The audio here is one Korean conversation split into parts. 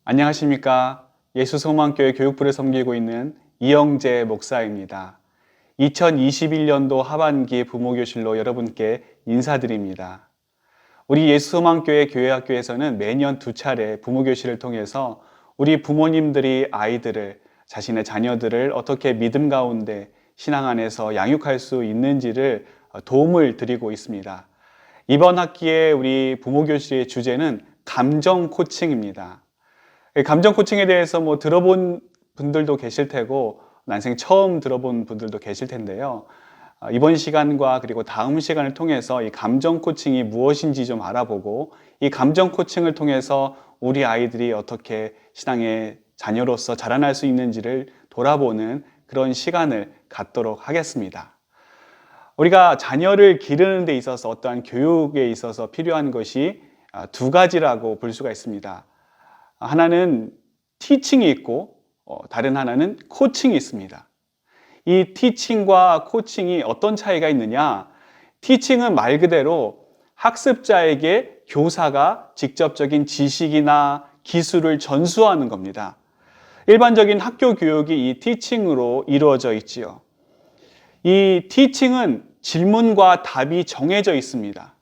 안녕하십니까. 예수소망교회 교육부를 섬기고 있는 이영재 목사입니다. 2021년도 하반기 부모교실로 여러분께 인사드립니다. 우리 예수소망교회 교회학교에서는 매년 2차례 부모교실을 통해서 우리 부모님들이 아이들을, 자신의 자녀들을 어떻게 믿음 가운데 신앙 안에서 양육할 수 있는지를 도움을 드리고 있습니다. 이번 학기에 우리 부모교실의 주제는 감정 코칭입니다. 감정 코칭에 대해서 들어본 분들도 계실 테고 난생 처음 들어본 분들도 계실 텐데요. 이번 시간과 그리고 다음 시간을 통해서 이 감정 코칭이 무엇인지 좀 알아보고 이 감정 코칭을 통해서 우리 아이들이 어떻게 신앙의 자녀로서 자라날 수 있는지를 돌아보는 그런 시간을 갖도록 하겠습니다. 우리가 자녀를 기르는 데 있어서 어떠한 교육에 있어서 필요한 것이 두 가지라고 볼 수가 있습니다. 하나는 티칭이 있고 다른 하나는 코칭이 있습니다. 이 티칭과 코칭이 어떤 차이가 있느냐? 티칭은 말 그대로 학습자에게 교사가 직접적인 지식이나 기술을 전수하는 겁니다. 일반적인 학교 교육이 이 티칭으로 이루어져 있지요. 이 티칭은 질문과 답이 정해져 있습니다.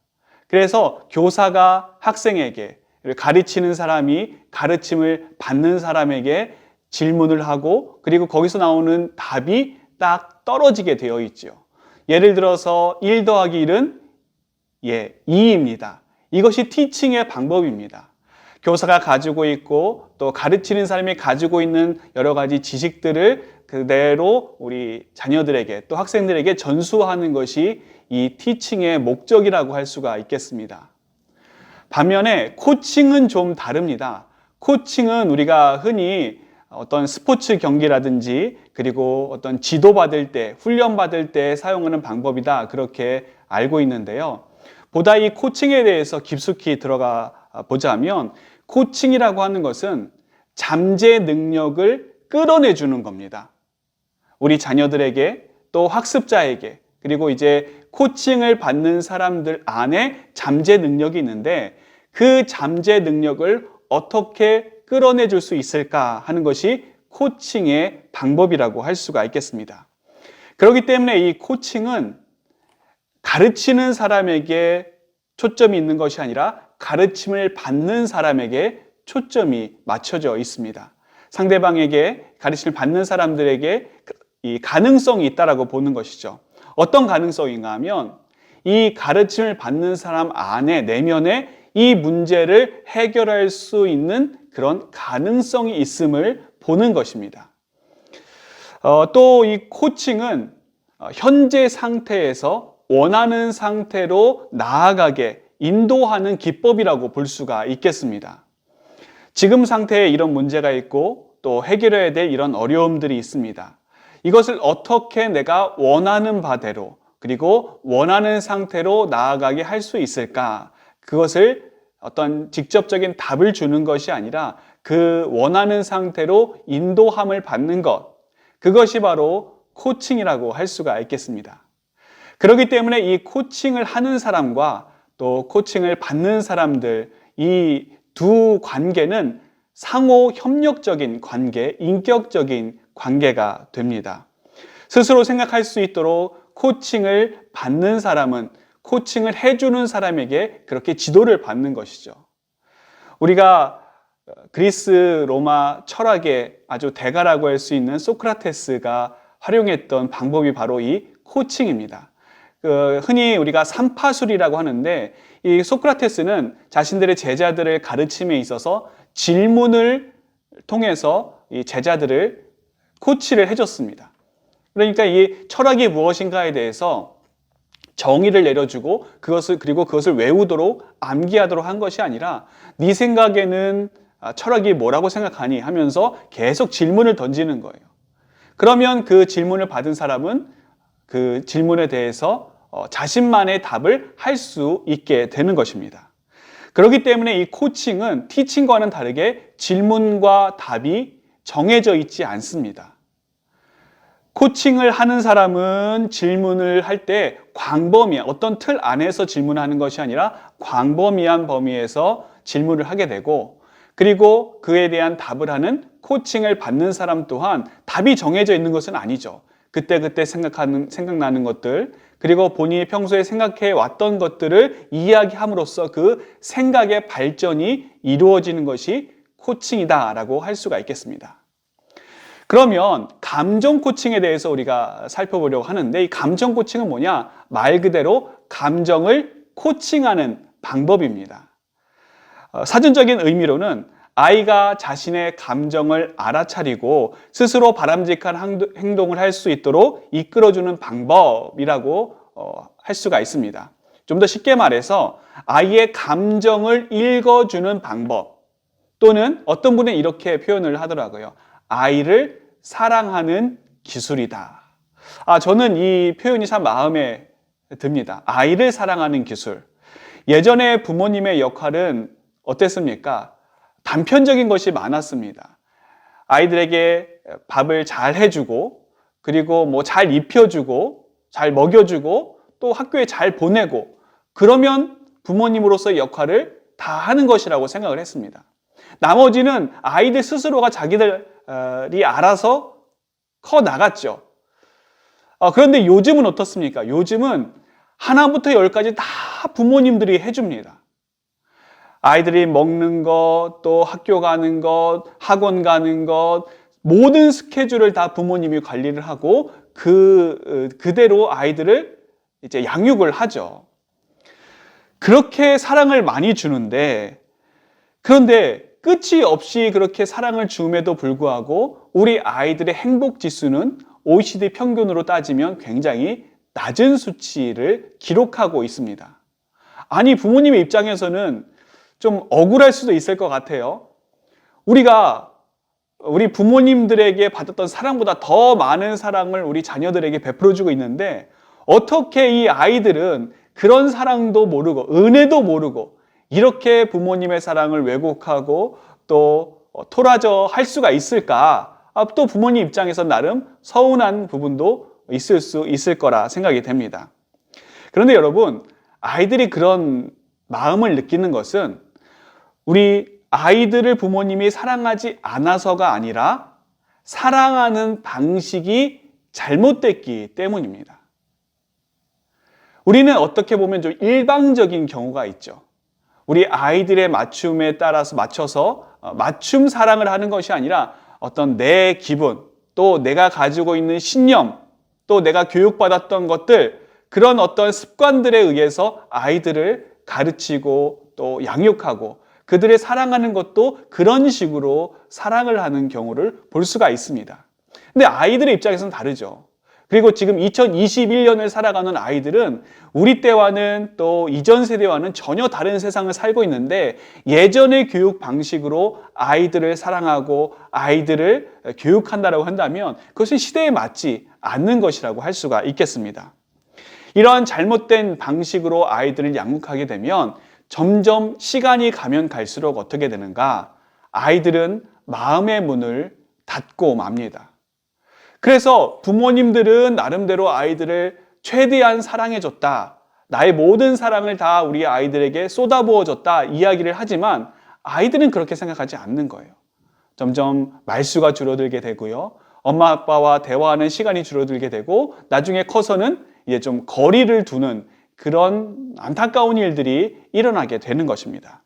그래서 교사가 학생에게, 가르치는 사람이 가르침을 받는 사람에게 질문을 하고 그리고 거기서 나오는 답이 딱 떨어지게 되어 있죠. 예를 들어서 1 더하기 1은 2입니다. 이것이 티칭의 방법입니다. 교사가 가지고 있고 또 가르치는 사람이 가지고 있는 여러 가지 지식들을 그대로 우리 자녀들에게 또 학생들에게 전수하는 것이 이 티칭의 목적이라고 할 수가 있겠습니다. 반면에 코칭은 좀 다릅니다. 코칭은 우리가 흔히 어떤 스포츠 경기라든지 그리고 어떤 지도받을 때, 훈련받을 때 사용하는 방법이다, 그렇게 알고 있는데요. 보다 이 코칭에 대해서 깊숙이 들어가 보자면 코칭이라고 하는 것은 잠재 능력을 끌어내주는 겁니다. 우리 자녀들에게 또 학습자에게 그리고 이제 코칭을 받는 사람들 안에 잠재 능력이 있는데 그 잠재 능력을 어떻게 끌어내줄 수 있을까 하는 것이 코칭의 방법이라고 할 수가 있겠습니다. 그렇기 때문에 이 코칭은 가르치는 사람에게 초점이 있는 것이 아니라 가르침을 받는 사람에게 초점이 맞춰져 있습니다. 상대방에게, 가르침을 받는 사람들에게 이 가능성이 있다라고 보는 것이죠. 어떤 가능성인가 하면 이 가르침을 받는 사람 안에, 내면에 이 문제를 해결할 수 있는 그런 가능성이 있음을 보는 것입니다. 또 이 코칭은 현재 상태에서 원하는 상태로 나아가게 인도하는 기법이라고 볼 수가 있겠습니다. 지금 상태에 이런 문제가 있고 또 해결해야 될 이런 어려움들이 있습니다. 이것을 어떻게 내가 원하는 바대로 그리고 원하는 상태로 나아가게 할 수 있을까? 그것을 어떤 직접적인 답을 주는 것이 아니라 그 원하는 상태로 인도함을 받는 것, 그것이 바로 코칭이라고 할 수가 있겠습니다. 그렇기 때문에 이 코칭을 하는 사람과 또 코칭을 받는 사람들, 이 두 관계는 상호 협력적인 관계, 인격적인 관계가 됩니다. 스스로 생각할 수 있도록 코칭을 받는 사람은 코칭을 해주는 사람에게 그렇게 지도를 받는 것이죠. 우리가 그리스 로마 철학의 아주 대가라고 할 수 있는 소크라테스가 활용했던 방법이 바로 이 코칭입니다. 흔히 우리가 삼파술이라고 하는데 이 소크라테스는 자신들의 제자들을 가르침에 있어서 질문을 통해서 이 제자들을 코치를 해줬습니다. 그러니까 이 철학이 무엇인가에 대해서 정의를 내려주고 그리고 그것을 외우도록 암기하도록 한 것이 아니라 네 생각에는 철학이 뭐라고 생각하니 하면서 계속 질문을 던지는 거예요. 그러면 그 질문을 받은 사람은 그 질문에 대해서 자신만의 답을 할 수 있게 되는 것입니다. 그렇기 때문에 이 코칭은 티칭과는 다르게 질문과 답이 정해져 있지 않습니다. 코칭을 하는 사람은 질문을 할 때 광범위한 어떤 틀 안에서 질문하는 것이 아니라 광범위한 범위에서 질문을 하게 되고 그리고 그에 대한 답을 하는 코칭을 받는 사람 또한 답이 정해져 있는 것은 아니죠. 그때그때 생각나는 것들, 그리고 본인이 평소에 생각해 왔던 것들을 이야기함으로써 그 생각의 발전이 이루어지는 것이 코칭이다라고 할 수가 있겠습니다. 그러면 감정 코칭에 대해서 우리가 살펴보려고 하는데, 이 감정 코칭은 뭐냐? 말 그대로 감정을 코칭하는 방법입니다. 사전적인 의미로는 아이가 자신의 감정을 알아차리고 스스로 바람직한 행동을 할 수 있도록 이끌어주는 방법이라고 할 수가 있습니다. 좀 더 쉽게 말해서 아이의 감정을 읽어주는 방법, 또는 어떤 분은 이렇게 표현을 하더라고요. 아이를 사랑하는 기술이다. 저는 이 표현이 참 마음에 듭니다. 아이를 사랑하는 기술. 예전에 부모님의 역할은 어땠습니까? 단편적인 것이 많았습니다. 아이들에게 밥을 잘 해주고, 그리고 뭐 잘 입혀주고, 잘 먹여주고, 또 학교에 잘 보내고, 그러면 부모님으로서의 역할을 다 하는 것이라고 생각을 했습니다. 나머지는 아이들 스스로가 자기들이 알아서 커 나갔죠. 그런데 요즘은 어떻습니까? 요즘은 하나부터 열까지 다 부모님들이 해줍니다. 아이들이 먹는 것, 또 학교 가는 것, 학원 가는 것, 모든 스케줄을 다 부모님이 관리를 하고 그대로 아이들을 이제 양육을 하죠. 그렇게 사랑을 많이 주는데, 그런데 끝이 없이 그렇게 사랑을 주음에도 불구하고 우리 아이들의 행복 지수는 OECD 평균으로 따지면 굉장히 낮은 수치를 기록하고 있습니다. 아니, 부모님의 입장에서는 좀 억울할 수도 있을 것 같아요. 우리 부모님들에게 받았던 사랑보다 더 많은 사랑을 우리 자녀들에게 베풀어주고 있는데, 어떻게 이 아이들은 그런 사랑도 모르고 은혜도 모르고 이렇게 부모님의 사랑을 왜곡하고 또 토라져 할 수가 있을까? 또 부모님 입장에서 나름 서운한 부분도 있을 수 있을 거라 생각이 됩니다. 그런데 여러분, 아이들이 그런 마음을 느끼는 것은 우리 아이들을 부모님이 사랑하지 않아서가 아니라 사랑하는 방식이 잘못됐기 때문입니다. 우리는 어떻게 보면 좀 일방적인 경우가 있죠. 우리 아이들의 맞춤에 따라서 맞춰서 맞춤 사랑을 하는 것이 아니라 어떤 내 기분, 또 내가 가지고 있는 신념, 또 내가 교육받았던 것들, 그런 어떤 습관들에 의해서 아이들을 가르치고 또 양육하고 그들을 사랑하는 것도 그런 식으로 사랑을 하는 경우를 볼 수가 있습니다. 근데 아이들의 입장에서는 다르죠. 그리고 지금 2021년을 살아가는 아이들은 우리 때와는 또 이전 세대와는 전혀 다른 세상을 살고 있는데, 예전의 교육 방식으로 아이들을 사랑하고 아이들을 교육한다고 한다면 그것은 시대에 맞지 않는 것이라고 할 수가 있겠습니다. 이러한 잘못된 방식으로 아이들을 양육하게 되면 점점 시간이 가면 갈수록 어떻게 되는가? 아이들은 마음의 문을 닫고 맙니다. 그래서 부모님들은 나름대로 아이들을 최대한 사랑해줬다, 나의 모든 사랑을 다 우리 아이들에게 쏟아부어줬다 이야기를 하지만 아이들은 그렇게 생각하지 않는 거예요. 점점 말수가 줄어들게 되고요, 엄마 아빠와 대화하는 시간이 줄어들게 되고 나중에 커서는 이제 좀 거리를 두는 그런 안타까운 일들이 일어나게 되는 것입니다.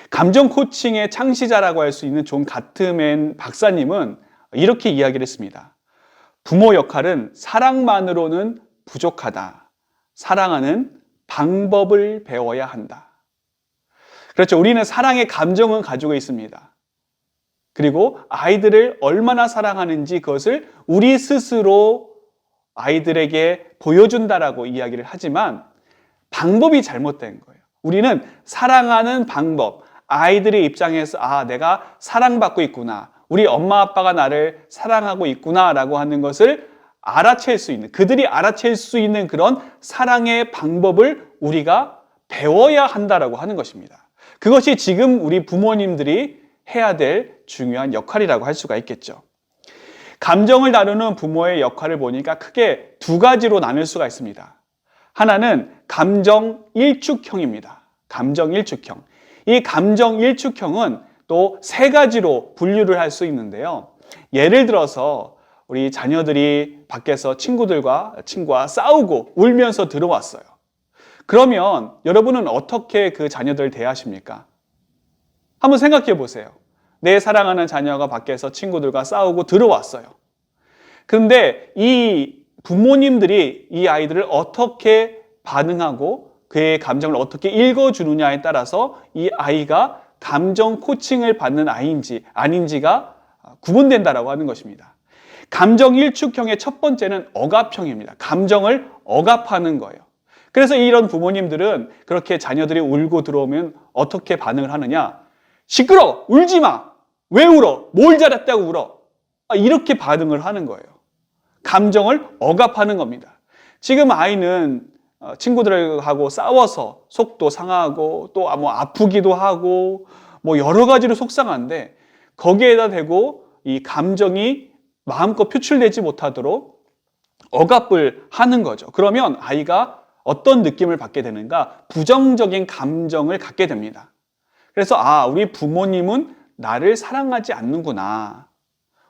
감정 코칭의 창시자라고 할 수 있는 존 가트맨 박사님은 이렇게 이야기를 했습니다. 부모 역할은 사랑만으로는 부족하다. 사랑하는 방법을 배워야 한다. 그렇죠. 우리는 사랑의 감정은 가지고 있습니다. 그리고 아이들을 얼마나 사랑하는지 그것을 우리 스스로 아이들에게 보여준다라고 이야기를 하지만 방법이 잘못된 거예요. 우리는 사랑하는 방법, 아이들의 입장에서 내가 사랑받고 있구나, 우리 엄마 아빠가 나를 사랑하고 있구나라고 하는 것을 알아챌 수 있는, 그들이 알아챌 수 있는 그런 사랑의 방법을 우리가 배워야 한다라고 하는 것입니다. 그것이 지금 우리 부모님들이 해야 될 중요한 역할이라고 할 수가 있겠죠. 감정을 다루는 부모의 역할을 보니까 크게 두 가지로 나눌 수가 있습니다. 하나는 감정 일축형입니다. 감정 일축형. 이 감정 일축형은 또 세 가지로 분류를 할 수 있는데요. 예를 들어서 우리 자녀들이 밖에서 친구와 싸우고 울면서 들어왔어요. 그러면 여러분은 어떻게 그 자녀들을 대하십니까? 한번 생각해 보세요. 내 사랑하는 자녀가 밖에서 친구들과 싸우고 들어왔어요. 그런데 이 부모님들이 이 아이들을 어떻게 반응하고 그의 감정을 어떻게 읽어주느냐에 따라서 이 아이가 감정 코칭을 받는 아이인지 아닌지가 구분된다라고 하는 것입니다. 감정 일축형의 첫 번째는 억압형입니다. 감정을 억압하는 거예요. 그래서 이런 부모님들은 그렇게 자녀들이 울고 들어오면 어떻게 반응을 하느냐? 시끄러! 울지 마! 왜 울어? 뭘 잘했다고 울어? 이렇게 반응을 하는 거예요. 감정을 억압하는 겁니다. 지금 아이는 친구들하고 싸워서 속도 상하고 또 뭐 아프기도 하고 뭐 여러 가지로 속상한데 거기에다 대고 이 감정이 마음껏 표출되지 못하도록 억압을 하는 거죠. 그러면 아이가 어떤 느낌을 받게 되는가? 부정적인 감정을 갖게 됩니다. 그래서 우리 부모님은 나를 사랑하지 않는구나.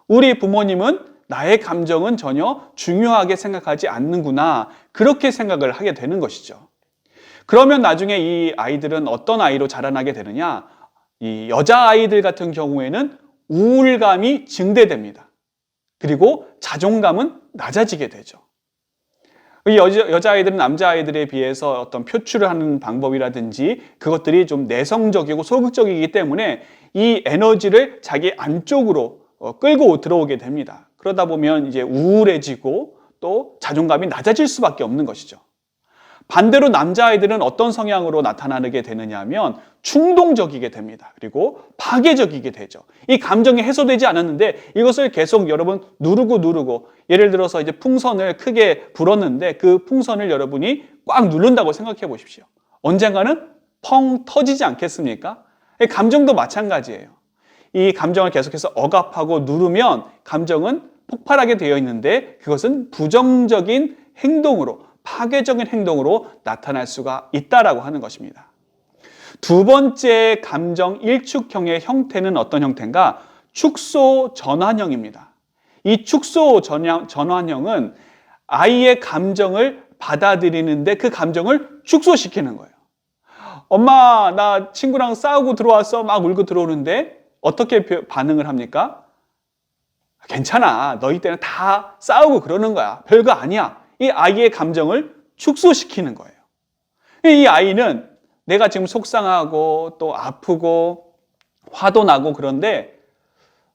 우리 부모님은 나의 감정은 전혀 중요하게 생각하지 않는구나. 그렇게 생각을 하게 되는 것이죠. 그러면 나중에 이 아이들은 어떤 아이로 자라나게 되느냐? 이 여자아이들 같은 경우에는 우울감이 증대됩니다. 그리고 자존감은 낮아지게 되죠. 이 여자아이들은 남자아이들에 비해서 어떤 표출을 하는 방법이라든지 그것들이 좀 내성적이고 소극적이기 때문에 이 에너지를 자기 안쪽으로 끌고 들어오게 됩니다. 그러다 보면 이제 우울해지고 또 자존감이 낮아질 수밖에 없는 것이죠. 반대로 남자아이들은 어떤 성향으로 나타나게 되느냐 하면 충동적이게 됩니다. 그리고 파괴적이게 되죠. 이 감정이 해소되지 않았는데 이것을 계속 여러분 누르고 예를 들어서 이제 풍선을 크게 불었는데 그 풍선을 여러분이 꽉 누른다고 생각해 보십시오. 언젠가는 펑 터지지 않겠습니까? 감정도 마찬가지예요. 이 감정을 계속해서 억압하고 누르면 감정은 폭발하게 되어 있는데 그것은 부정적인 행동으로 파괴적인 행동으로 나타날 수가 있다라고 하는 것입니다. 두 번째 감정 일축형의 형태는 어떤 형태인가? 축소 전환형입니다. 이 축소 전환형은 아이의 감정을 받아들이는데 그 감정을 축소시키는 거예요. 엄마, 나 친구랑 싸우고 들어왔어. 막 울고 들어오는데 어떻게 반응을 합니까? 괜찮아. 너희 때는 다 싸우고 그러는 거야. 별거 아니야. 이 아이의 감정을 축소시키는 거예요. 이 아이는 내가 지금 속상하고 또 아프고 화도 나고 그런데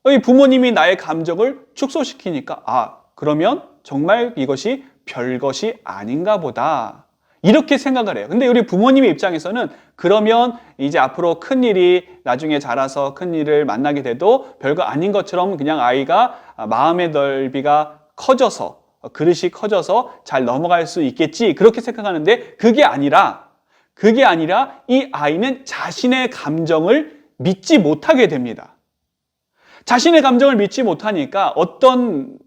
이 부모님이 나의 감정을 축소시키니까 그러면 정말 이것이 별것이 아닌가 보다. 이렇게 생각을 해요. 근데 우리 부모님의 입장에서는 그러면 이제 앞으로 큰일이 나중에 자라서 큰일을 만나게 돼도 별거 아닌 것처럼 그냥 아이가 마음의 넓이가 커져서 그릇이 커져서 잘 넘어갈 수 있겠지 그렇게 생각하는데 그게 아니라 이 아이는 자신의 감정을 믿지 못하게 됩니다. 자신의 감정을 믿지 못하니까 어떤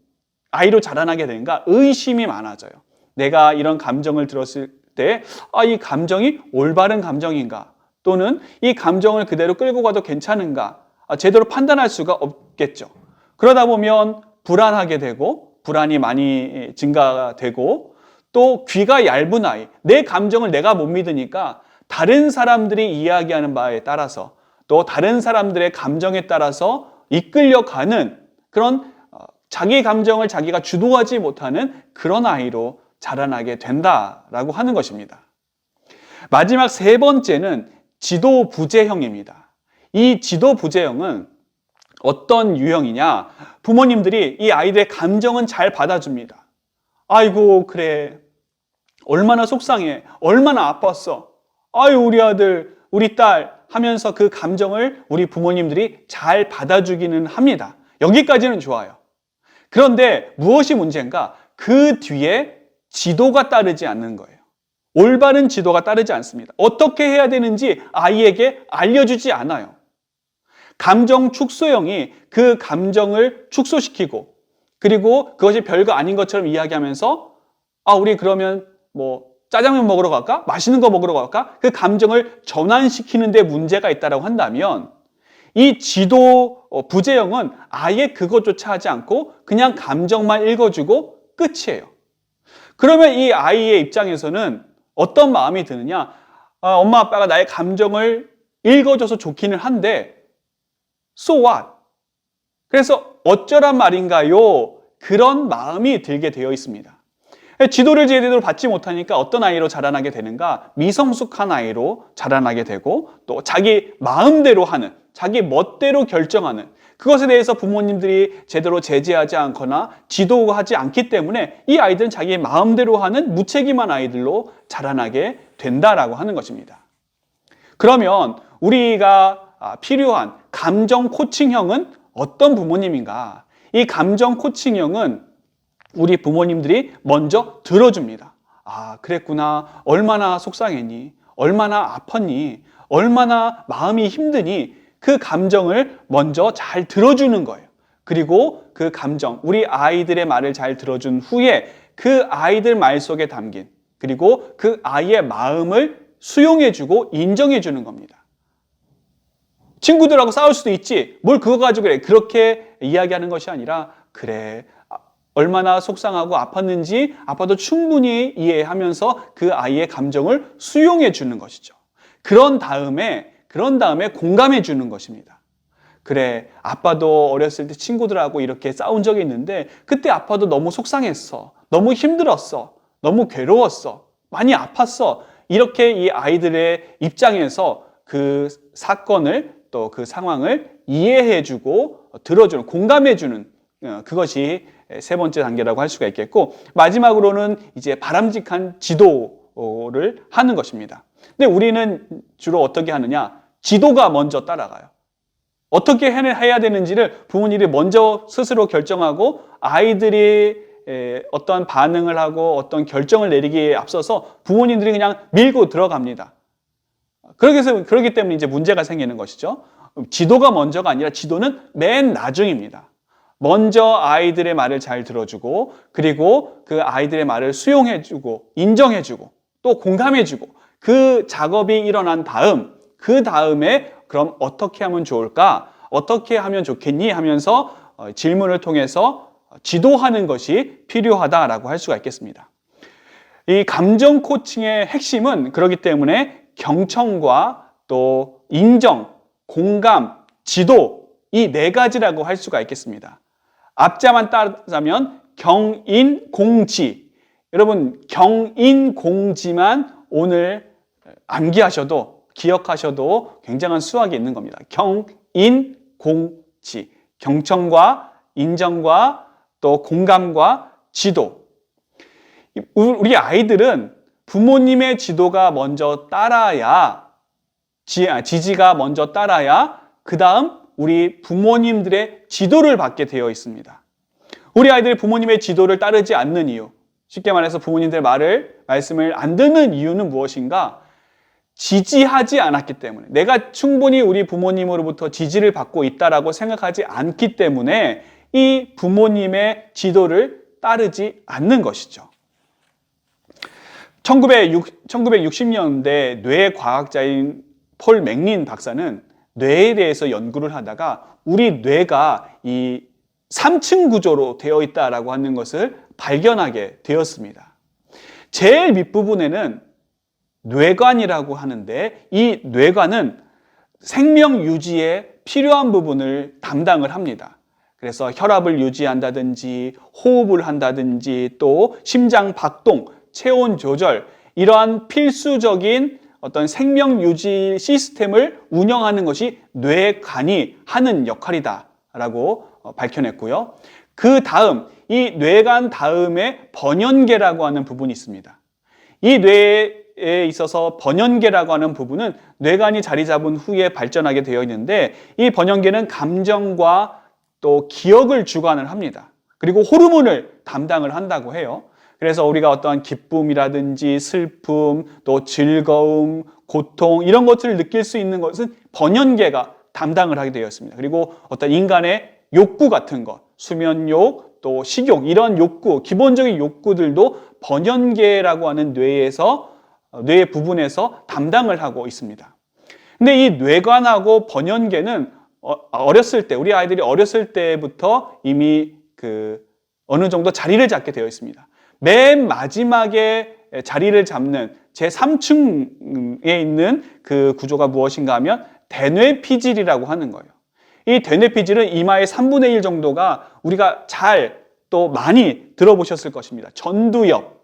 아이로 자라나게 되는가? 의심이 많아져요. 내가 이런 감정을 들었을 때 이 감정이 올바른 감정인가? 또는 이 감정을 그대로 끌고 가도 괜찮은가? 제대로 판단할 수가 없겠죠. 그러다 보면 불안하게 되고 불안이 많이 증가되고 또 귀가 얇은 아이, 내 감정을 내가 못 믿으니까 다른 사람들이 이야기하는 바에 따라서 또 다른 사람들의 감정에 따라서 이끌려가는 그런 자기 감정을 자기가 주도하지 못하는 그런 아이로 자라나게 된다라고 하는 것입니다. 마지막 세 번째는 지도부재형입니다. 이 지도부재형은 어떤 유형이냐? 부모님들이 이 아이들의 감정은 잘 받아줍니다. 아이고 그래, 얼마나 속상해, 얼마나 아팠어, 아유 우리 아들, 우리 딸 하면서 그 감정을 우리 부모님들이 잘 받아주기는 합니다. 여기까지는 좋아요. 그런데 무엇이 문제인가? 그 뒤에 지도가 따르지 않는 거예요. 올바른 지도가 따르지 않습니다. 어떻게 해야 되는지 아이에게 알려주지 않아요. 감정 축소형이 그 감정을 축소시키고 그리고 그것이 별거 아닌 것처럼 이야기하면서 우리 그러면 뭐 짜장면 먹으러 갈까? 맛있는 거 먹으러 갈까? 그 감정을 전환시키는 데 문제가 있다고 한다면 이 지도 부재형은 아예 그것조차 하지 않고 그냥 감정만 읽어주고 끝이에요. 그러면 이 아이의 입장에서는 어떤 마음이 드느냐? 엄마 아빠가 나의 감정을 읽어줘서 좋기는 한데 So what? 그래서 어쩌란 말인가요? 그런 마음이 들게 되어 있습니다. 지도를 제대로 받지 못하니까 어떤 아이로 자라나게 되는가? 미성숙한 아이로 자라나게 되고 또 자기 마음대로 하는, 자기 멋대로 결정하는 그것에 대해서 부모님들이 제대로 제재하지 않거나 지도하지 않기 때문에 이 아이들은 자기 마음대로 하는 무책임한 아이들로 자라나게 된다라고 하는 것입니다. 그러면 우리가 필요한 감정 코칭형은 어떤 부모님인가? 이 감정 코칭형은 우리 부모님들이 먼저 들어줍니다. 아, 그랬구나. 얼마나 속상했니? 얼마나 아팠니? 얼마나 마음이 힘드니? 그 감정을 먼저 잘 들어주는 거예요. 그리고 그 감정, 우리 아이들의 말을 잘 들어준 후에 그 아이들 말 속에 담긴 그리고 그 아이의 마음을 수용해주고 인정해주는 겁니다. 친구들하고 싸울 수도 있지. 뭘 그거 가지고 그래. 그렇게 이야기하는 것이 아니라 그래. 얼마나 속상하고 아팠는지 아빠도 충분히 이해하면서 그 아이의 감정을 수용해 주는 것이죠. 그런 다음에 공감해 주는 것입니다. 그래, 아빠도 어렸을 때 친구들하고 이렇게 싸운 적이 있는데 그때 아빠도 너무 속상했어. 너무 힘들었어. 너무 괴로웠어. 많이 아팠어. 이렇게 이 아이들의 입장에서 그 사건을 또 그 상황을 이해해 주고 들어주는, 공감해 주는 그것이 세 번째 단계라고 할 수가 있겠고, 마지막으로는 이제 바람직한 지도를 하는 것입니다. 근데 우리는 주로 어떻게 하느냐? 지도가 먼저 따라가요. 어떻게 해야 되는지를 부모님이 먼저 스스로 결정하고 아이들이 어떤 반응을 하고 어떤 결정을 내리기에 앞서서 부모님들이 그냥 밀고 들어갑니다. 그렇기 때문에 이제 문제가 생기는 것이죠. 지도가 먼저가 아니라 지도는 맨 나중입니다. 먼저 아이들의 말을 잘 들어주고 그리고 그 아이들의 말을 수용해주고 인정해주고 또 공감해주고 그 작업이 일어난 다음 그 다음에 그럼 어떻게 하면 좋을까? 어떻게 하면 좋겠니? 하면서 질문을 통해서 지도하는 것이 필요하다라고 할 수가 있겠습니다. 이 감정 코칭의 핵심은 그렇기 때문에 경청과 또 인정, 공감, 지도 이 네 가지라고 할 수가 있겠습니다. 앞자만 따르자면 경인공지. 여러분 경인공지만 오늘 암기하셔도 기억하셔도 굉장한 수학이 있는 겁니다. 경인공지. 경청과 인정과 또 공감과 지도. 우리 아이들은 부모님의 지도가 먼저 따라야 지지가 먼저 따라야 그 다음 우리 부모님들의 지도를 받게 되어 있습니다. 우리 아이들이 부모님의 지도를 따르지 않는 이유, 쉽게 말해서 부모님들의 말씀을 안 듣는 이유는 무엇인가? 지지하지 않았기 때문에, 내가 충분히 우리 부모님으로부터 지지를 받고 있다라고 생각하지 않기 때문에 이 부모님의 지도를 따르지 않는 것이죠. 1960년대 뇌과학자인 폴 맥린 박사는 뇌에 대해서 연구를 하다가 우리 뇌가 이 3층 구조로 되어 있다라고 하는 것을 발견하게 되었습니다. 제일 밑부분에는 뇌관이라고 하는데 이 뇌관은 생명 유지에 필요한 부분을 담당을 합니다. 그래서 혈압을 유지한다든지 호흡을 한다든지 또 심장 박동, 체온 조절 이러한 필수적인 어떤 생명 유지 시스템을 운영하는 것이 뇌관이 하는 역할이다라고 밝혀냈고요. 그 다음 이 뇌관 다음에 번연계라고 하는 부분이 있습니다. 이 뇌에 있어서 번연계라고 하는 부분은 뇌관이 자리 잡은 후에 발전하게 되어 있는데 이 번연계는 감정과 또 기억을 주관을 합니다. 그리고 호르몬을 담당을 한다고 해요. 그래서 우리가 어떠한 기쁨이라든지 슬픔, 또 즐거움, 고통 이런 것들을 느낄 수 있는 것은 번연계가 담당을 하게 되어 있습니다. 그리고 어떤 인간의 욕구 같은 것, 수면욕, 또 식욕 이런 욕구, 기본적인 욕구들도 번연계라고 하는 뇌의 부분에서 담당을 하고 있습니다. 근데 이 뇌관하고 번연계는 어렸을 때, 우리 아이들이 어렸을 때부터 이미 어느 정도 자리를 잡게 되어 있습니다. 맨 마지막에 자리를 잡는 제3층에 있는 그 구조가 무엇인가 하면 대뇌피질이라고 하는 거예요. 이 대뇌피질은 이마의 3분의 1 정도가 우리가 또 많이 들어보셨을 것입니다. 전두엽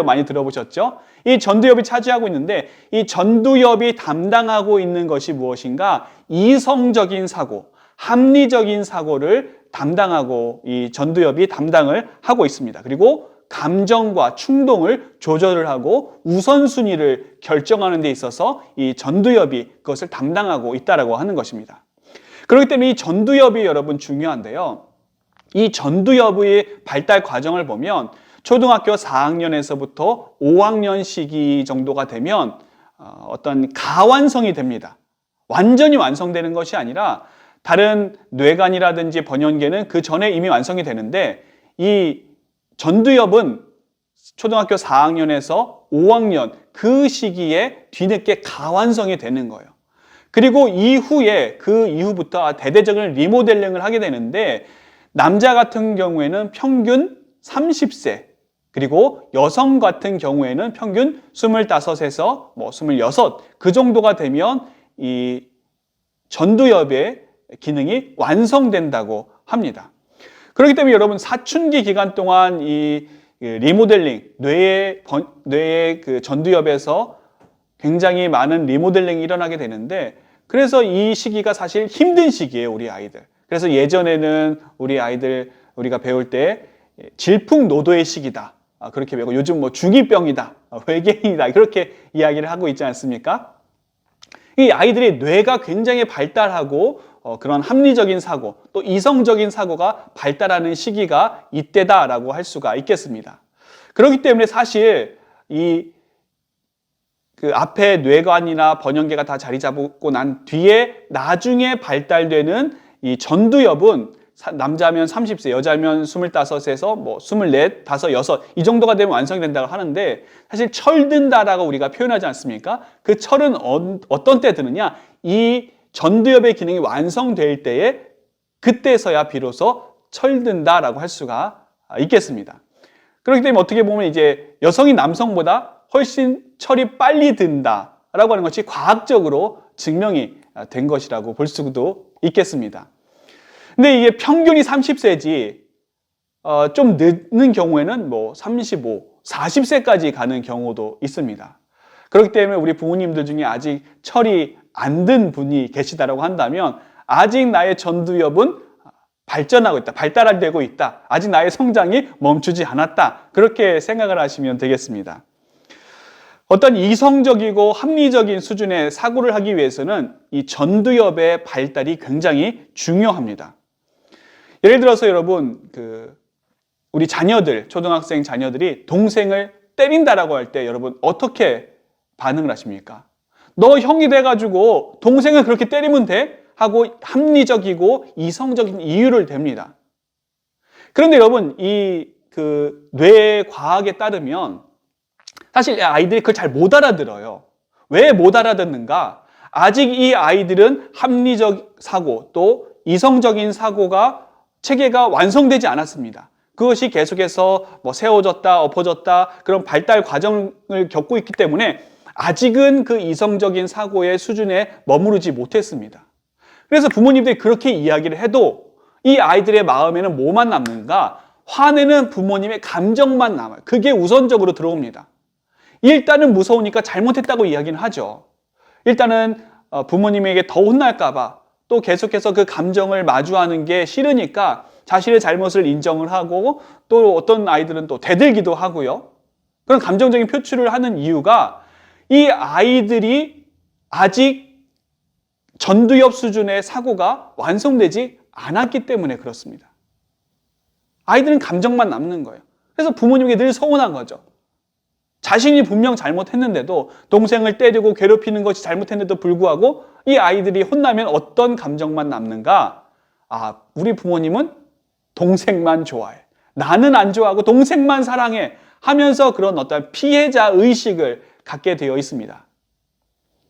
많이 들어보셨죠? 이 전두엽이 차지하고 있는데 이 전두엽이 담당하고 있는 것이 무엇인가? 이성적인 사고, 합리적인 사고를 이 전두엽이 담당을 하고 있습니다. 그리고 감정과 충동을 조절을 하고 우선순위를 결정하는 데 있어서 이 전두엽이 그것을 담당하고 있다라고 하는 것입니다. 그렇기 때문에 이 전두엽이 여러분 중요한데요. 이 전두엽의 발달 과정을 보면 초등학교 4학년에서부터 5학년 시기 정도가 되면 어떤 가완성이 됩니다. 완전히 완성되는 것이 아니라 다른 뇌관이라든지 번연계는 그 전에 이미 완성이 되는데 이 전두엽은 초등학교 4학년에서 5학년 그 시기에 뒤늦게 가완성이 되는 거예요. 그리고 그 이후부터 대대적인 리모델링을 하게 되는데 남자 같은 경우에는 평균 30세, 그리고 여성 같은 경우에는 평균 25에서 26, 그 정도가 되면 이 전두엽의 기능이 완성된다고 합니다. 그렇기 때문에 여러분 사춘기 기간 동안 이 리모델링, 뇌의 그 전두엽에서 굉장히 많은 리모델링이 일어나게 되는데 그래서 이 시기가 사실 힘든 시기예요, 우리 아이들. 그래서 예전에는 우리가 배울 때 질풍노도의 시기다. 그렇게 배우고 요즘 중2병이다. 외계인이다. 그렇게 이야기를 하고 있지 않습니까? 이 아이들의 뇌가 굉장히 발달하고 그런 합리적인 사고, 또 이성적인 사고가 발달하는 시기가 이때다라고 할 수가 있겠습니다. 그렇기 때문에 사실 그 앞에 뇌관이나 번연계가 다 자리 잡고 난 뒤에 나중에 발달되는 이 전두엽은 남자면 30세, 여자면 25에서 24, 5, 6, 이 정도가 되면 완성이 된다고 하는데 사실 철든다라고 우리가 표현하지 않습니까? 그 철은 어떤 때 드느냐? 이 전두엽의 기능이 완성될 때에 그때서야 비로소 철든다라고 할 수가 있겠습니다. 그렇기 때문에 어떻게 보면 이제 여성이 남성보다 훨씬 철이 빨리 든다라고 하는 것이 과학적으로 증명이 된 것이라고 볼 수도 있겠습니다. 근데 이게 평균이 30세지 좀 늦는 경우에는 35, 40세까지 가는 경우도 있습니다. 그렇기 때문에 우리 부모님들 중에 아직 철이 안 든 분이 계시다라고 한다면 아직 나의 전두엽은 발전하고 있다, 발달되고 있다, 아직 나의 성장이 멈추지 않았다, 그렇게 생각을 하시면 되겠습니다. 어떤 이성적이고 합리적인 수준의 사고를 하기 위해서는 이 전두엽의 발달이 굉장히 중요합니다. 예를 들어서 여러분 우리 자녀들, 초등학생 자녀들이 동생을 때린다라고 할 때 여러분 어떻게 반응을 하십니까? 너 형이 돼가지고 동생을 그렇게 때리면 돼? 하고 합리적이고 이성적인 이유를 댑니다. 그런데 여러분 뇌 과학에 따르면 사실 아이들이 그걸 잘 못 알아들어요. 왜 못 알아듣는가? 아직 이 아이들은 합리적 사고 또 이성적인 사고가 체계가 완성되지 않았습니다. 그것이 계속해서 세워졌다 엎어졌다 그런 발달 과정을 겪고 있기 때문에 아직은 그 이성적인 사고의 수준에 머무르지 못했습니다. 그래서 부모님들이 그렇게 이야기를 해도 이 아이들의 마음에는 뭐만 남는가? 화내는 부모님의 감정만 남아요. 그게 우선적으로 들어옵니다. 일단은 무서우니까 잘못했다고 이야기는 하죠. 일단은 부모님에게 더 혼날까 봐 또 계속해서 그 감정을 마주하는 게 싫으니까 자신의 잘못을 인정을 하고 또 어떤 아이들은 또 대들기도 하고요. 그런 감정적인 표출을 하는 이유가 이 아이들이 아직 전두엽 수준의 사고가 완성되지 않았기 때문에 그렇습니다. 아이들은 감정만 남는 거예요. 그래서 부모님에게 늘 서운한 거죠. 자신이 분명 잘못했는데도 동생을 때리고 괴롭히는 것이 잘못했는데도 불구하고 이 아이들이 혼나면 어떤 감정만 남는가? 우리 부모님은 동생만 좋아해. 나는 안 좋아하고 동생만 사랑해. 하면서 그런 어떤 피해자 의식을 갖게 되어 있습니다.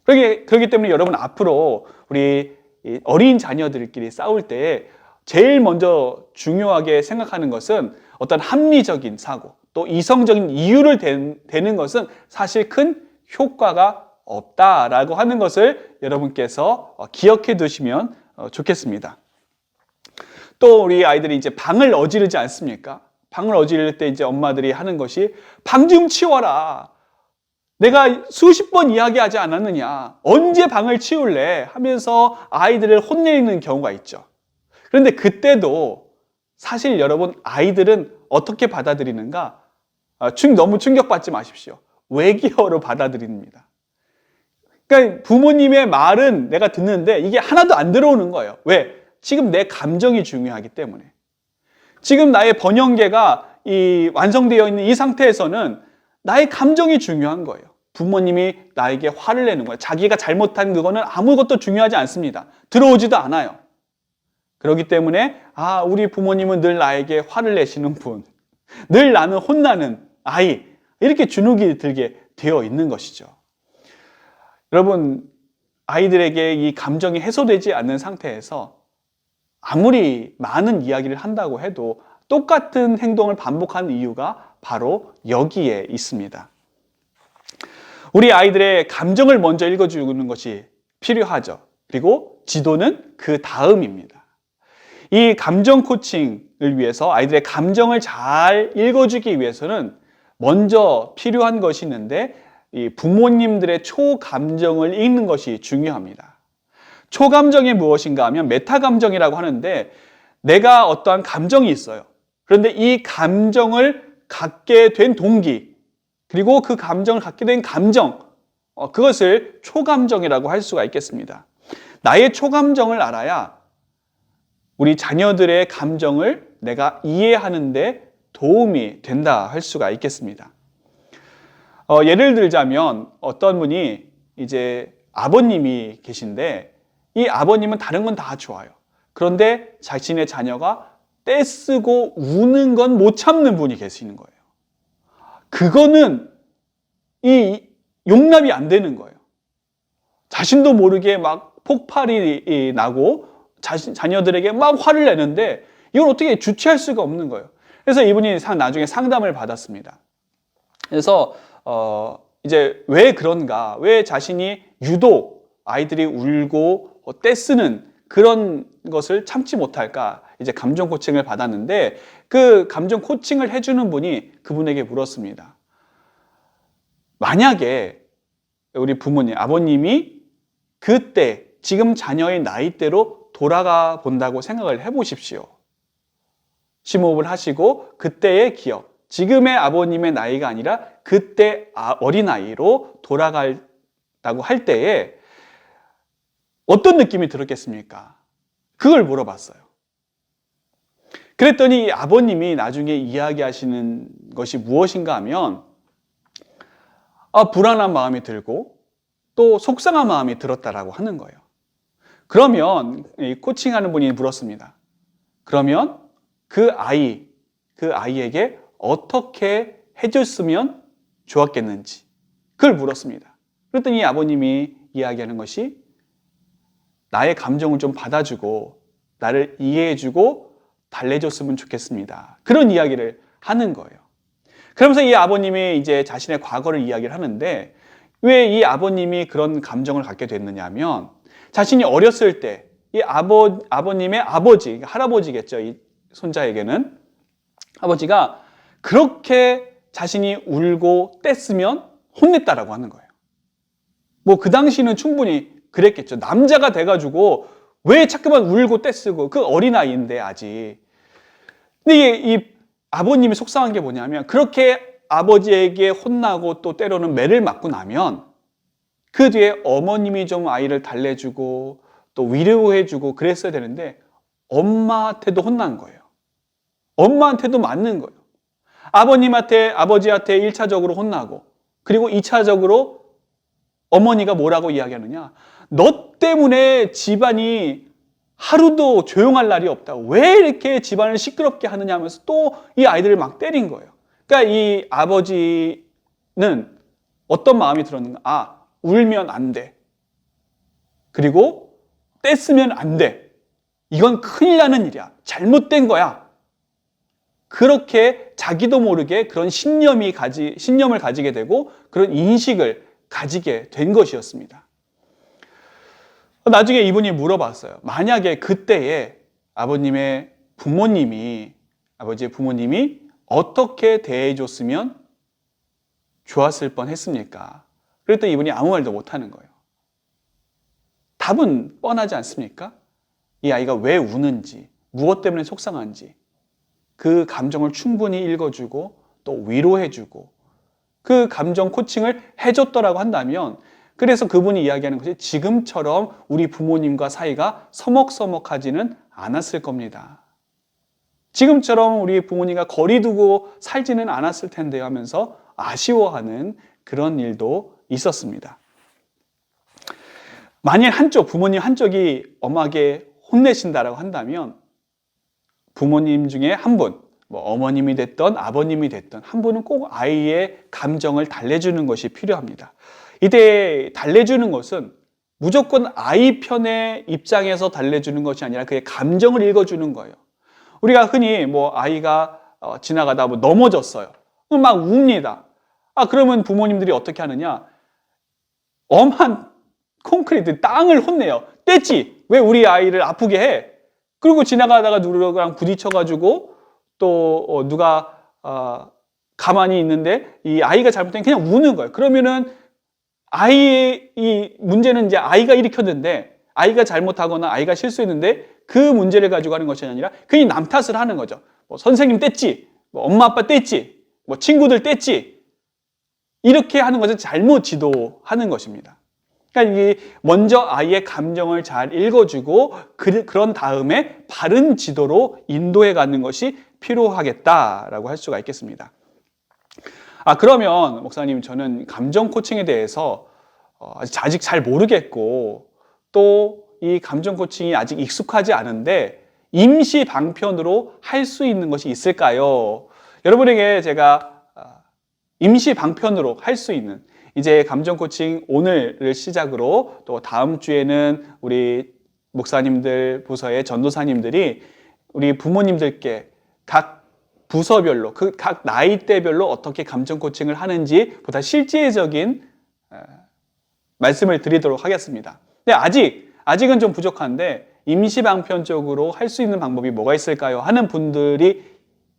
그렇기 때문에 여러분 앞으로 우리 어린 자녀들끼리 싸울 때 제일 먼저 중요하게 생각하는 것은 어떤 합리적인 사고, 또 이성적인 이유를 대는 것은 사실 큰 효과가 없다라고 하는 것을 여러분께서 기억해 두시면 좋겠습니다. 또 우리 아이들이 이제 방을 어지르지 않습니까? 방을 어지를 때 이제 엄마들이 하는 것이 방 좀 치워라. 내가 수십 번 이야기하지 않았느냐. 언제 방을 치울래? 하면서 아이들을 혼내는 경우가 있죠. 그런데 그때도 사실 여러분 아이들은 어떻게 받아들이는가? 너무 충격받지 마십시오. 외계어로 받아들입니다. 그러니까 부모님의 말은 내가 듣는데 이게 하나도 안 들어오는 거예요. 왜? 지금 내 감정이 중요하기 때문에. 지금 나의 번영계가 완성되어 있는 이 상태에서는 나의 감정이 중요한 거예요. 부모님이 나에게 화를 내는 거예요. 자기가 잘못한 그거는 아무것도 중요하지 않습니다. 들어오지도 않아요. 그렇기 때문에 우리 부모님은 늘 나에게 화를 내시는 분, 늘 나는 혼나는 아이, 이렇게 주눅이 들게 되어 있는 것이죠. 여러분, 아이들에게 이 감정이 해소되지 않는 상태에서 아무리 많은 이야기를 한다고 해도 똑같은 행동을 반복하는 이유가 바로 여기에 있습니다. 우리 아이들의 감정을 먼저 읽어주는 것이 필요하죠. 그리고 지도는 그 다음입니다. 이 감정 코칭을 위해서 아이들의 감정을 잘 읽어주기 위해서는 먼저 필요한 것이 있는데 이 부모님들의 초감정을 읽는 것이 중요합니다. 초감정이 무엇인가 하면 메타감정이라고 하는데 내가 어떠한 감정이 있어요. 그런데 이 감정을 갖게 된 동기, 그리고 그 감정을 갖게 된 감정, 그것을 초감정이라고 할 수가 있겠습니다. 나의 초감정을 알아야 우리 자녀들의 감정을 내가 이해하는 데 도움이 된다 할 수가 있겠습니다. 예를 들자면 어떤 분이 이제 아버님이 계신데 이 아버님은 다른 건 다 좋아요. 그런데 자신의 자녀가 떼쓰고 우는 건 못 참는 분이 계시는 거예요. 그거는 용납이 안 되는 거예요. 자신도 모르게 막 폭발이 나고 자녀들에게 막 화를 내는데 이걸 어떻게 주체할 수가 없는 거예요. 그래서 이분이 나중에 상담을 받았습니다. 그래서 이제 왜 그런가? 왜 자신이 유독 아이들이 울고 떼쓰는 그런 것을 참지 못할까? 이제 감정 코칭을 받았는데 그 감정 코칭을 해주는 분이 그분에게 물었습니다. 만약에 우리 부모님, 아버님이 그때 지금 자녀의 나이대로 돌아가 본다고 생각을 해보십시오. 심호흡을 하시고 그때의 기억, 지금의 아버님의 나이가 아니라 그때 어린아이로 돌아간다고 할 때에 어떤 느낌이 들었겠습니까? 그걸 물어봤어요. 그랬더니 아버님이 나중에 이야기하시는 것이 무엇인가 하면 불안한 마음이 들고 또 속상한 마음이 들었다라고 하는 거예요. 그러면 코칭하는 분이 물었습니다. 그러면 그 아이에게 어떻게 해줬으면 좋았겠는지 그걸 물었습니다. 그랬더니 아버님이 이야기하는 것이 나의 감정을 좀 받아주고 나를 이해해주고 달래줬으면 좋겠습니다. 그런 이야기를 하는 거예요. 그러면서 이 아버님이 이제 자신의 과거를 이야기를 하는데 왜 이 아버님이 그런 감정을 갖게 됐느냐 하면 자신이 어렸을 때 이 아버님의 아버지, 할아버지겠죠. 이 손자에게는 아버지가 그렇게 자신이 울고 떼쓰면 혼냈다라고 하는 거예요. 뭐 그 당시는 충분히 그랬겠죠. 남자가 돼가지고 왜 자꾸만 울고 떼쓰고 그 어린아이인데 아직. 근데 이 아버님이 속상한 게 뭐냐면 그렇게 아버지에게 혼나고 또 때로는 매를 맞고 나면 그 뒤에 어머님이 좀 아이를 달래주고 또 위로해주고 그랬어야 되는데 엄마한테도 혼난 거예요. 엄마한테도 맞는 거예요. 아버지한테 1차적으로 혼나고 그리고 2차적으로 어머니가 뭐라고 이야기하느냐. 너 때문에 집안이 하루도 조용할 날이 없다. 왜 이렇게 집안을 시끄럽게 하느냐 하면서 또 이 아이들을 막 때린 거예요. 그러니까 이 아버지는 어떤 마음이 들었는가? 아, 울면 안 돼. 그리고 떼쓰면 안 돼. 이건 큰일 나는 일이야. 잘못된 거야. 그렇게 자기도 모르게 그런 신념을 가지게 되고 그런 인식을 가지게 된 것이었습니다. 나중에 이분이 물어봤어요. 만약에 그때에 아버지의 부모님이 어떻게 대해줬으면 좋았을 뻔 했습니까? 그랬더니 이분이 아무 말도 못하는 거예요. 답은 뻔하지 않습니까? 이 아이가 왜 우는지, 무엇 때문에 속상한지 그 감정을 충분히 읽어주고 또 위로해주고 그 감정 코칭을 해줬더라고 한다면, 그래서 그분이 이야기하는 것이 지금처럼 우리 부모님과 사이가 서먹서먹하지는 않았을 겁니다. 지금처럼 우리 부모님과 거리 두고 살지는 않았을 텐데요 하면서 아쉬워하는 그런 일도 있었습니다. 만일 부모님 한쪽이 엄하게 혼내신다라고 한다면 부모님 중에 한 분, 어머님이 됐던 아버님이 됐던 한 분은 꼭 아이의 감정을 달래주는 것이 필요합니다. 이때 달래주는 것은 무조건 아이 편의 입장에서 달래주는 것이 아니라 그의 감정을 읽어주는 거예요. 우리가 흔히 아이가 지나가다 넘어졌어요. 막 웁니다. 그러면 부모님들이 어떻게 하느냐? 엄한 콘크리트, 땅을 혼내요. 뗐지? 왜 우리 아이를 아프게 해? 그리고 지나가다가 누구랑 부딪혀가지고 또 누가 가만히 있는데 이 아이가 잘못되면 그냥 우는 거예요. 그러면은 아이의 이 문제는 이제 아이가 일으켰는데, 아이가 잘못하거나 아이가 실수했는데 그 문제를 가지고 하는 것이 아니라 괜히 남 탓을 하는 거죠. 선생님 뗐지? 엄마 아빠 뗐지? 친구들 뗐지? 이렇게 하는 것은 잘못 지도하는 것입니다. 그러니까 이게 먼저 아이의 감정을 잘 읽어주고 그런 다음에 바른 지도로 인도해 가는 것이 필요하겠다라고 할 수가 있겠습니다. 그러면 목사님, 저는 감정 코칭에 대해서 아직 잘 모르겠고 또 이 감정 코칭이 아직 익숙하지 않은데 임시 방편으로 할 수 있는 것이 있을까요? 여러분에게 제가 임시 방편으로 할 수 있는, 이제 감정 코칭 오늘을 시작으로 또 다음 주에는 우리 목사님들 부서의 전도사님들이 우리 부모님들께 각 부서별로 각 나이대별로 어떻게 감정 코칭을 하는지 보다 실제적인 말씀을 드리도록 하겠습니다. 근데 아직은 좀 부족한데 임시 방편적으로 할 수 있는 방법이 뭐가 있을까요? 하는 분들이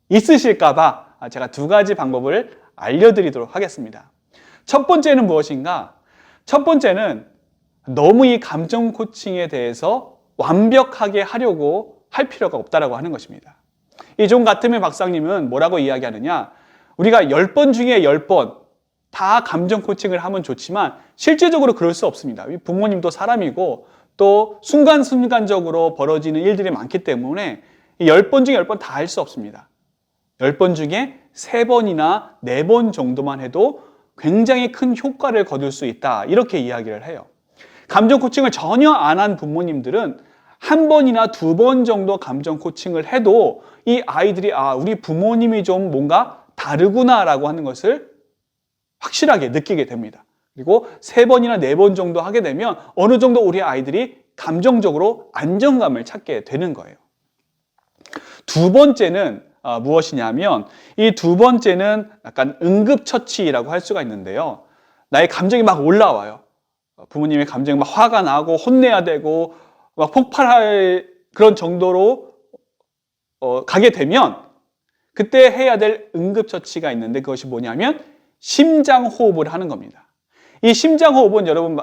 있으실까 봐 제가 2가지 방법을 알려드리도록 하겠습니다. 첫 번째는 무엇인가? 첫 번째는 너무 이 감정 코칭에 대해서 완벽하게 하려고 할 필요가 없다라고 하는 것입니다. 이 존 가트맨 박사님은 뭐라고 이야기하느냐? 우리가 10번 중에 10번 다 감정 코칭을 하면 좋지만 실제적으로 그럴 수 없습니다. 부모님도 사람이고 또 순간순간적으로 벌어지는 일들이 많기 때문에 10번 중에 10번 다 할 수 없습니다. 10번 중에 3번이나 4번 정도만 해도 굉장히 큰 효과를 거둘 수 있다, 이렇게 이야기를 해요. 감정 코칭을 전혀 안 한 부모님들은 1번이나 2번 정도 감정 코칭을 해도 이 아이들이 우리 부모님이 좀 뭔가 다르구나라고 하는 것을 확실하게 느끼게 됩니다. 그리고 3번이나 4번 정도 하게 되면 어느 정도 우리 아이들이 감정적으로 안정감을 찾게 되는 거예요. 2번째는 무엇이냐면, 이 2번째는 약간 응급처치라고 할 수가 있는데요. 나의 감정이 막 올라와요. 부모님의 감정이 막 화가 나고 혼내야 되고 막 폭발할 그런 정도로 가게 되면 그때 해야 될 응급처치가 있는데, 그것이 뭐냐면 심장호흡을 하는 겁니다. 이 심장호흡은 여러분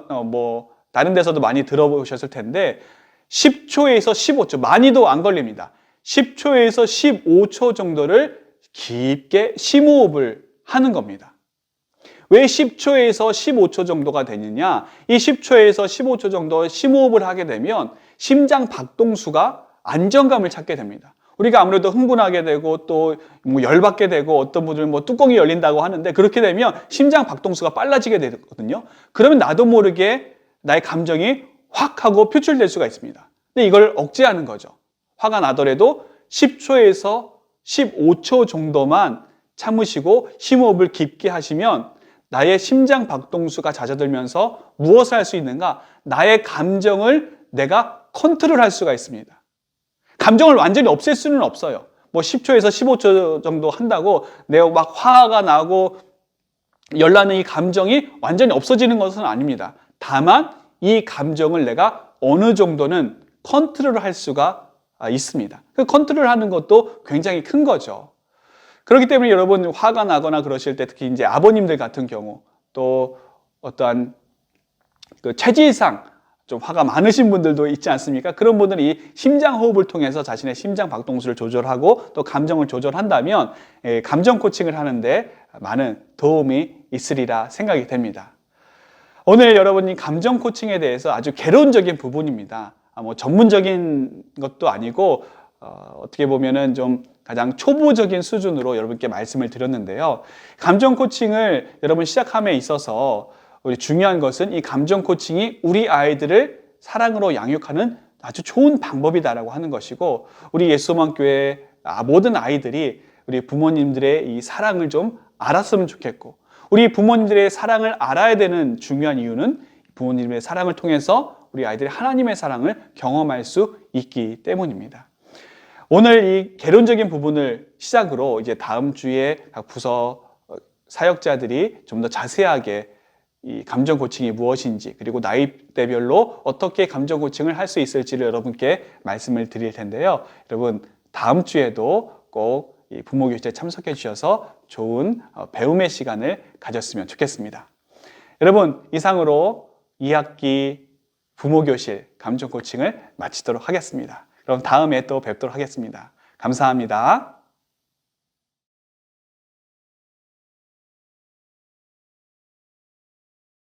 다른 데서도 많이 들어보셨을 텐데 10초에서 15초, 많이도 안 걸립니다. 10초에서 15초 정도를 깊게 심호흡을 하는 겁니다. 왜 10초에서 15초 정도가 되느냐? 이 10초에서 15초 정도 심호흡을 하게 되면 심장 박동수가 안정감을 찾게 됩니다. 우리가 아무래도 흥분하게 되고 또 열받게 되고 어떤 분들은 뚜껑이 열린다고 하는데, 그렇게 되면 심장 박동수가 빨라지게 되거든요. 그러면 나도 모르게 나의 감정이 확 하고 표출될 수가 있습니다. 근데 이걸 억제하는 거죠. 화가 나더라도 10초에서 15초 정도만 참으시고 심호흡을 깊게 하시면 나의 심장 박동수가 잦아들면서 무엇을 할 수 있는가? 나의 감정을 내가 컨트롤할 수가 있습니다. 감정을 완전히 없앨 수는 없어요. 뭐 10초에서 15초 정도 한다고 내가 막 화가 나고 열나는 이 감정이 완전히 없어지는 것은 아닙니다. 다만 이 감정을 내가 어느 정도는 컨트롤을 할 수가 있습니다. 그 컨트롤하는 것도 굉장히 큰 거죠. 그렇기 때문에 여러분 화가 나거나 그러실 때 특히 이제 아버님들 같은 경우 또 어떠한 그 체질상 좀 화가 많으신 분들도 있지 않습니까? 그런 분들은 이 심장 호흡을 통해서 자신의 심장 박동수를 조절하고 또 감정을 조절한다면 감정 코칭을 하는데 많은 도움이 있으리라 생각이 됩니다. 오늘 여러분이 감정 코칭에 대해서 아주 개론적인 부분입니다. 뭐 전문적인 것도 아니고 어떻게 보면은 좀 가장 초보적인 수준으로 여러분께 말씀을 드렸는데요. 감정 코칭을 여러분 시작함에 있어서 우리 중요한 것은 이 감정 코칭이 우리 아이들을 사랑으로 양육하는 아주 좋은 방법이다라고 하는 것이고, 우리 예수소망교회 모든 아이들이 우리 부모님들의 이 사랑을 좀 알았으면 좋겠고, 우리 부모님들의 사랑을 알아야 되는 중요한 이유는 부모님의 사랑을 통해서 우리 아이들이 하나님의 사랑을 경험할 수 있기 때문입니다. 오늘 이 개론적인 부분을 시작으로 이제 다음 주에 각 부서 사역자들이 좀 더 자세하게 이 감정 코칭이 무엇인지, 그리고 나이대별로 어떻게 감정 코칭을 할 수 있을지를 여러분께 말씀을 드릴 텐데요. 여러분 다음 주에도 꼭 이 부모교실에 참석해 주셔서 좋은 배움의 시간을 가졌으면 좋겠습니다. 여러분 이상으로 2학기 부모교실 감정 코칭을 마치도록 하겠습니다. 그럼 다음에 또 뵙도록 하겠습니다. 감사합니다.